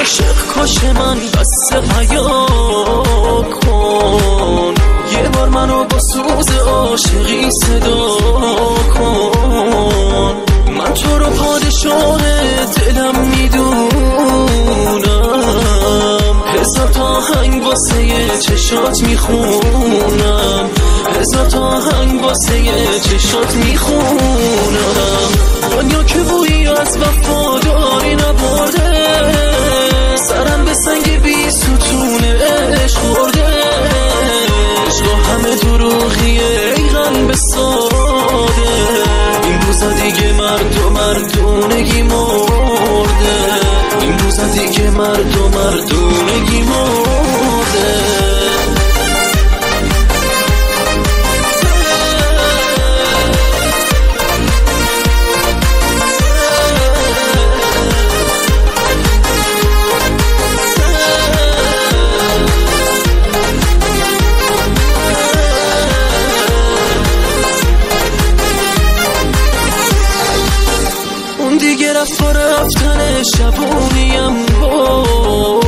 عاشق کاش من بس حیا کن، یه بار منو با سوز عاشقی صدا کن. من تو رو پادشاه دلم میدونم، هزار تا آهنگ واسه چشات میخونم، هزار تا آهنگ واسه چشات میخونم. دنیا که بویی از وفاداری نبرده، سرم به سنگ بی ستون عشق خورده. عشق همه دروغیه ای قلب ساده، این روزا دیگه مردونگی مرده، این روزا دیگه مردونگی مرده. دیگه رفت و رفتن شبونیم برد،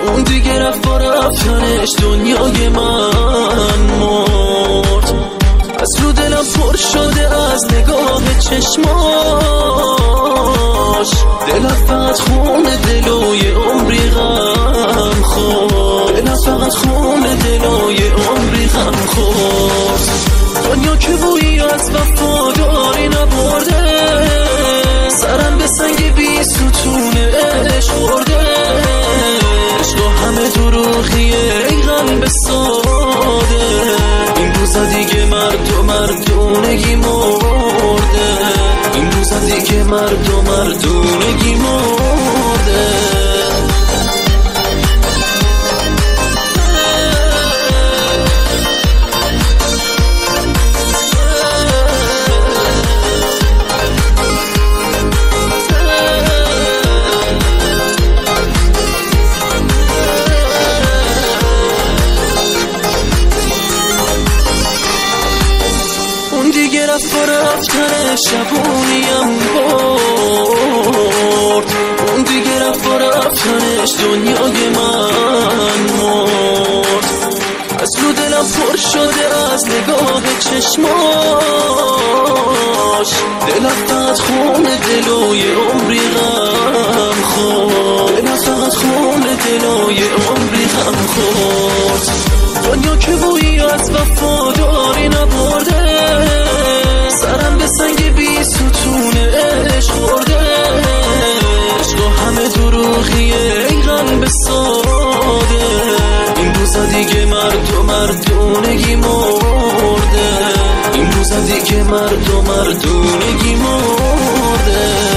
اون دیگه رفت و رفتنش دنیای من مرد. از رو دلم پر شده از نگاه چشماش، دلم فقط خون دلوی عمری غم خورد، دلم فقط خون دلوی عمری غم خورد. دنیا که بویی از وفاداری نبرده، سرم به سنگ بی ستون عشق خورده. عشق همه دروغیه ای قلب ساده، این روزا دیگه مردونگی مرده، این روزا دیگه مردونگی مرده. دیگه رفت و رفتن شبونیم برد، اون دیگه رفت و رفتنش دنیای من مرد. از رو دلم پر شده از نگاه چشماش، دلم فقط خون دلوی عمری غم خورد، دلم فقط خون دلوی عمری غم خورد. دنیا که بویی از وفاداری نبرده، سرم به سنگ بی ستون عشق خورده. عشق همه دروغیه ای قلب ساده، این روزا دیگه مردونگی مرده، این روزا دیگه مردونگی مرده.